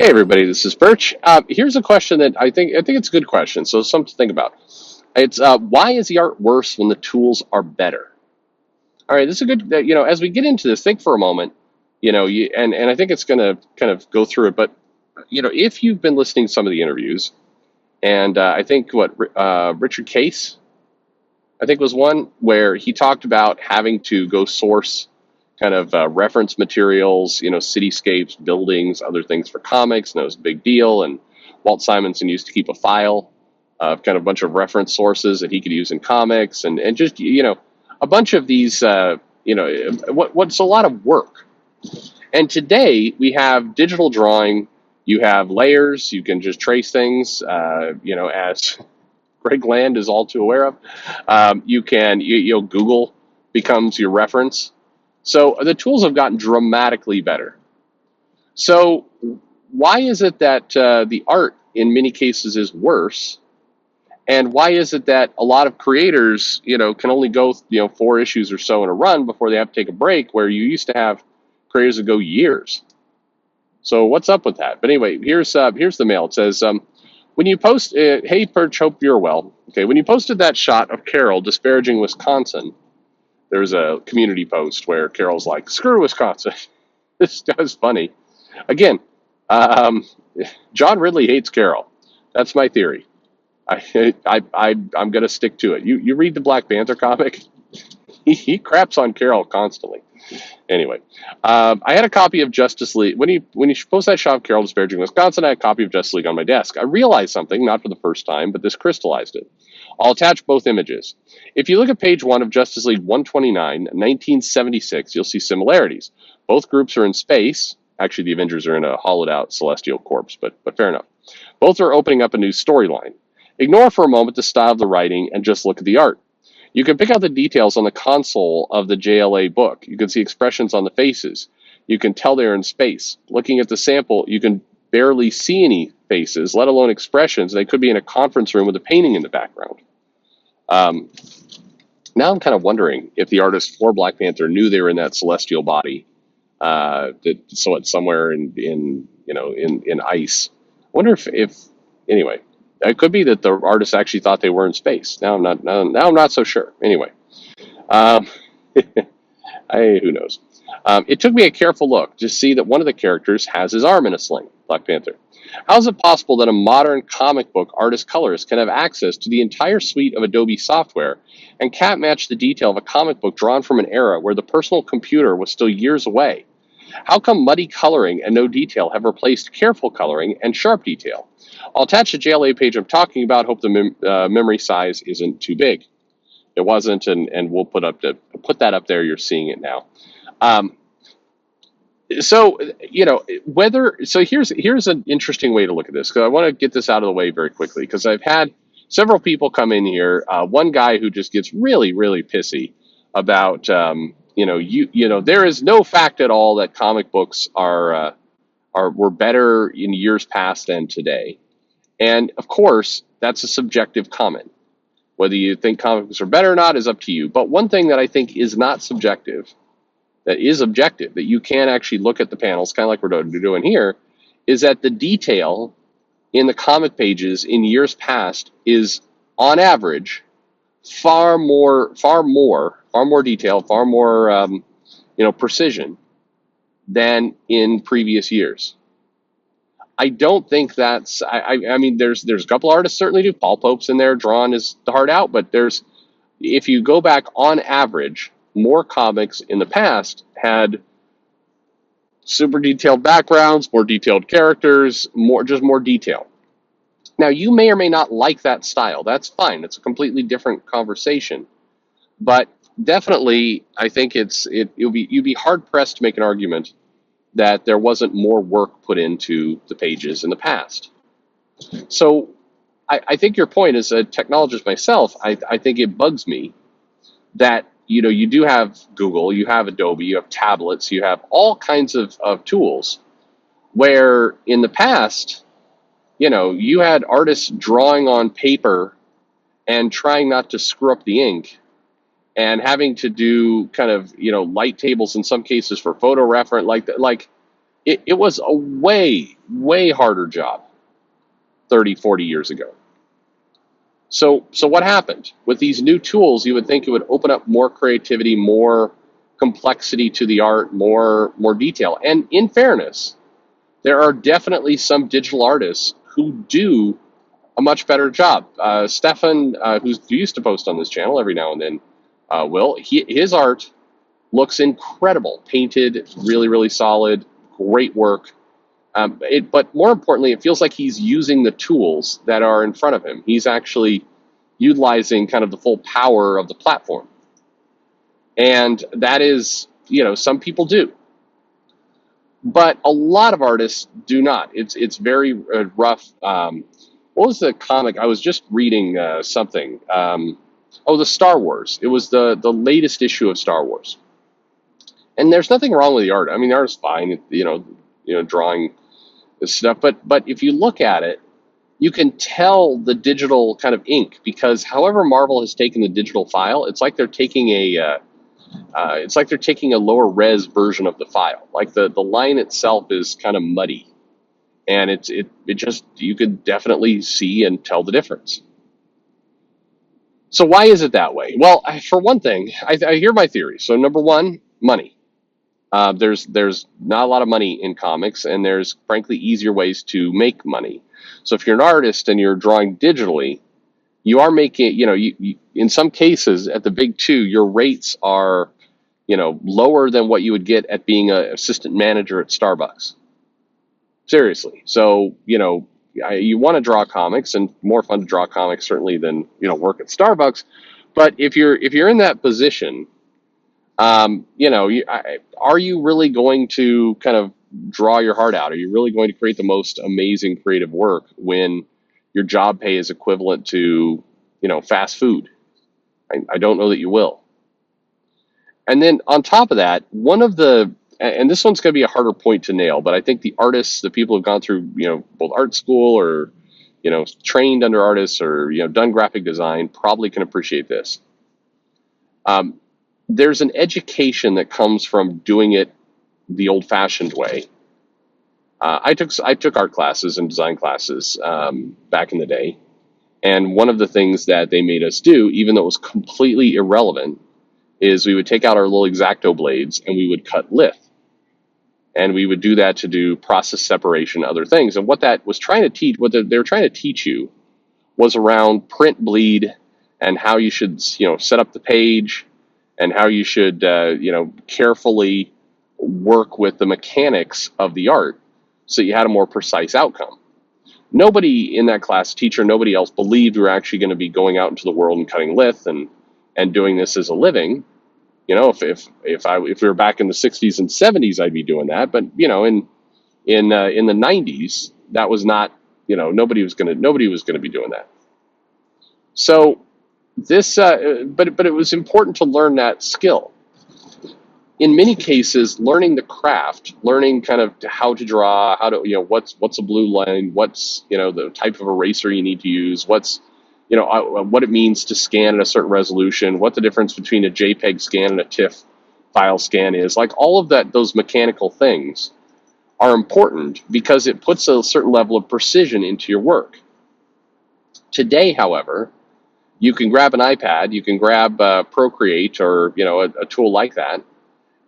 Hey everybody, this is Perch. Here's a question that I think it's a good question, so something to think about. It's why is the art worse when the tools are better? All right, this is a good. As we get into this, think for a moment. And I think it's going to kind of go through it. But if you've been listening to some of the interviews, and I think Richard Case, I think was one where he talked about having to go source kind of reference materials, cityscapes, buildings, other things for comics, and it was a big deal. And Walt Simonson used to keep a file of kind of a bunch of reference sources that he could use in comics, and just a bunch of these. What's a lot of work. And today we have digital drawing. You have layers. You can just trace things. As Greg Land is all too aware of. Google becomes your reference. So the tools have gotten dramatically better. So why is it that the art in many cases is worse? And why is it that a lot of creators, can only go, 4 issues or so in a run before they have to take a break, where you used to have creators that go years? So what's up with that? But anyway, here's the mail. It says, when you post, hey Perch, hope you're well. Okay, when you posted that shot of Carol disparaging Wisconsin, there's a community post where Carol's like, "Screw Wisconsin." This was funny. Again, um, John Ridley hates Carol. That's my theory. I'm gonna stick to it. You read the Black Panther comic. He craps on Carol constantly. Anyway, I had a copy of Justice League. When you post that shot of Carol disparaging Wisconsin, I had a copy of Justice League on my desk. I realized something, not for the first time, but this crystallized it. I'll attach both images. If you look at page 1 of Justice League 129, 1976, you'll see similarities. Both groups are in space. Actually, the Avengers are in a hollowed out celestial corpse, but fair enough. Both are opening up a new storyline. Ignore for a moment the style of the writing and just look at the art. You can pick out the details on the console of the JLA book. You can see expressions on the faces. You can tell they're in space. Looking at the sample, you can barely see any faces, let alone expressions. They could be in a conference room with a painting in the background. Um, Now I'm kind of wondering if the artist for Black Panther knew they were in that celestial body, so it's somewhere in ice. I wonder if anyway. It could be that the artist actually thought they were in space. Now I'm not so sure. Anyway, um, who knows? It took me a careful look to see that one of the characters has his arm in a sling. Black Panther. How is it possible that a modern comic book artist colorist can have access to the entire suite of Adobe software and can't match the detail of a comic book drawn from an era where the personal computer was still years away? How come muddy coloring and no detail have replaced careful coloring and sharp detail? I'll attach the JLA page I'm talking about. Hope the memory size isn't too big. It wasn't, and we'll put that up there. You're seeing it now. Um, so here's an interesting way to look at this, because I want to get this out of the way very quickly, because I've had several people come in here. One guy who just gets really really pissy about there is no fact at all that comic books were better in years past than today. And of course, that's a subjective comment. Whether you think comic books are better or not is up to you. But one thing that I think is not subjective, that is objective, that you can actually look at the panels, kind of like we're doing here, is that the detail in the comic pages in years past is, on average, far more detail, far more precision than in previous years. I don't think that's. I mean, there's a couple artists certainly do. Paul Pope's in there, drawing his heart out. But if you go back on average, more comics in the past had super detailed backgrounds, more detailed characters, more detail. Now, you may or may not like that style. That's fine. It's a completely different conversation. But definitely, I think you'd be hard pressed to make an argument that there wasn't more work put into the pages in the past. So I think your point, as a technologist myself, I think it bugs me that you do have Google, you have Adobe, you have tablets, you have all kinds of tools, where in the past, you had artists drawing on paper and trying not to screw up the ink, and having to do kind of light tables in some cases for photo reference, like It was a way, way harder job 30, 40 years ago. So what happened? With these new tools, you would think it would open up more creativity, more complexity to the art, more detail. And in fairness, there are definitely some digital artists who do a much better job. Stefan, who used to post on this channel every now and then, his art looks incredible, painted, really, really solid, great work. But more importantly, it feels like he's using the tools that are in front of him. He's actually utilizing kind of the full power of the platform. And that is, some people do. But a lot of artists do not. It's very rough. What was the comic? I was just reading something. The Star Wars. It was the latest issue of Star Wars. And there's nothing wrong with the art. I mean, the art is fine, drawing this stuff. But if you look at it, you can tell the digital kind of ink, because however Marvel has taken the digital file, it's like they're taking a lower res version of the file. Like the line itself is kind of muddy, and it just, you could definitely see and tell the difference. So why is it that way? Well, for one thing, I hear my theory. So number one, money. There's not a lot of money in comics, and there's frankly easier ways to make money. So if you're an artist and you're drawing digitally, you are making, you in some cases at the big two, your rates are, lower than what you would get at being an assistant manager at Starbucks. Seriously. So, you want to draw comics, and more fun to draw comics certainly than, work at Starbucks. But if you're in that position, are you really going to kind of draw your heart out? Are you really going to create the most amazing creative work when your job pay is equivalent to, fast food? I don't know that you will. And then on top of that, and this one's going to be a harder point to nail, but I think the artists, the people who've gone through, both art school or, trained under artists or, done graphic design probably can appreciate this. There's an education that comes from doing it the old-fashioned way. I took art classes and design classes back in the day, and one of the things that they made us do, even though it was completely irrelevant, is we would take out our little X-Acto blades and we would cut litho, and we would do that to do process separation, other things. And what that was trying to teach, what they were trying to teach you, was around print bleed and how you should, set up the page, and how you should, carefully work with the mechanics of the art so you had a more precise outcome. Nobody in that class, teacher, nobody else, believed we were actually going to be going out into the world and cutting litho and doing this as a living. If we were back in the 60s and 70s, I'd be doing that. But in the 90s, that was not, nobody was going to be doing that. So this, but it was important to learn that skill. In many cases, learning the craft, learning kind of how to draw, how to, what's a blue line, what's, the type of eraser you need to use, what's, what it means to scan at a certain resolution, what the difference between a JPEG scan and a TIFF file scan is. Like all of that, those mechanical things are important because it puts a certain level of precision into your work. Today, however, you can grab an iPad, you can grab Procreate or, a tool like that,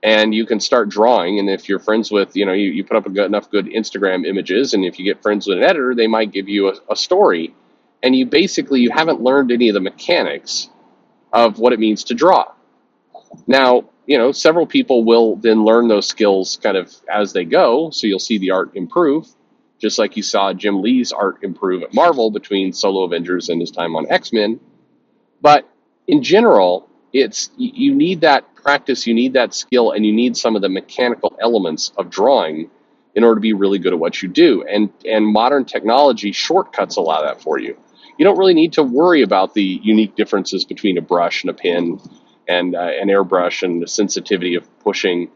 and you can start drawing. And if you're friends with, you put up enough good Instagram images, and if you get friends with an editor, they might give you a story. And you haven't learned any of the mechanics of what it means to draw. Now, several people will then learn those skills kind of as they go. So you'll see the art improve, just like you saw Jim Lee's art improve at Marvel between Solo Avengers and his time on X-Men. But in general, you need that practice, you need that skill, and you need some of the mechanical elements of drawing in order to be really good at what you do. And modern technology shortcuts a lot of that for you. You don't really need to worry about the unique differences between a brush and a pen and an airbrush and the sensitivity of pushing,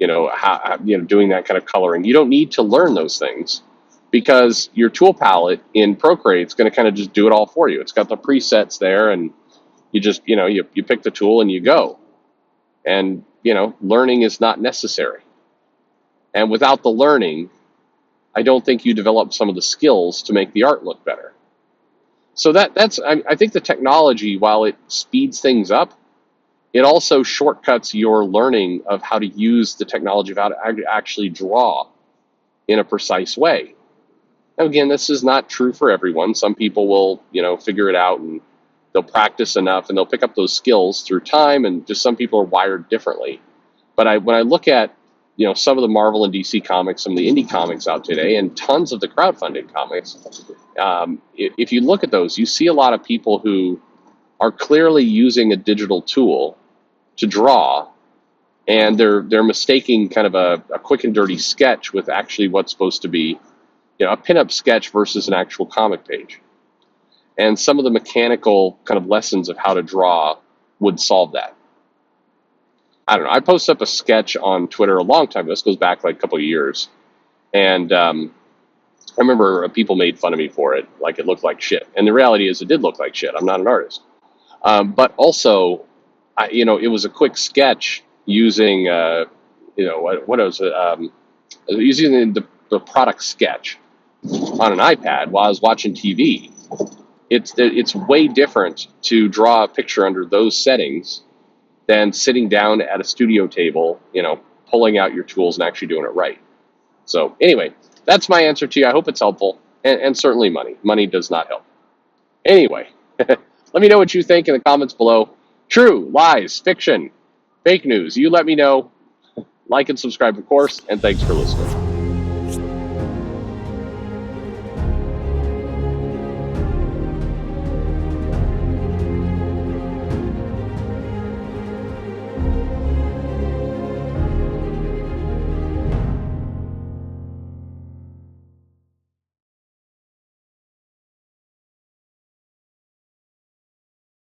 doing that kind of coloring. You don't need to learn those things because your tool palette in Procreate is going to kind of just do it all for you. It's got the presets there, and you just, you pick the tool and you go. And, learning is not necessary. And without the learning, I don't think you develop some of the skills to make the art look better. So I think the technology, while it speeds things up, it also shortcuts your learning of how to use the technology, of how to actually draw in a precise way. Now, again, this is not true for everyone. Some people will, figure it out and they'll practice enough and they'll pick up those skills through time. And just some people are wired differently. But when I look at, some of the Marvel and DC comics, some of the indie comics out today, and tons of the crowdfunded comics, if you look at those, you see a lot of people who are clearly using a digital tool to draw, and they're mistaking kind of a quick and dirty sketch with actually what's supposed to be, a pinup sketch versus an actual comic page. And some of the mechanical kind of lessons of how to draw would solve that. I don't know. I posted up a sketch on Twitter a long time ago. This goes back like a couple of years. And I remember people made fun of me for it, like it looked like shit. And the reality is it did look like shit. I'm not an artist. But also, it was a quick sketch using, what was it? Using the product sketch on an iPad while I was watching TV. It's way different to draw a picture under those settings than sitting down at a studio table, pulling out your tools and actually doing it right. So anyway, that's my answer to you. I hope it's helpful. And certainly money. Money does not help. Anyway, let me know what you think in the comments below. True, lies, fiction, fake news. You let me know. Like and subscribe, of course, and thanks for listening.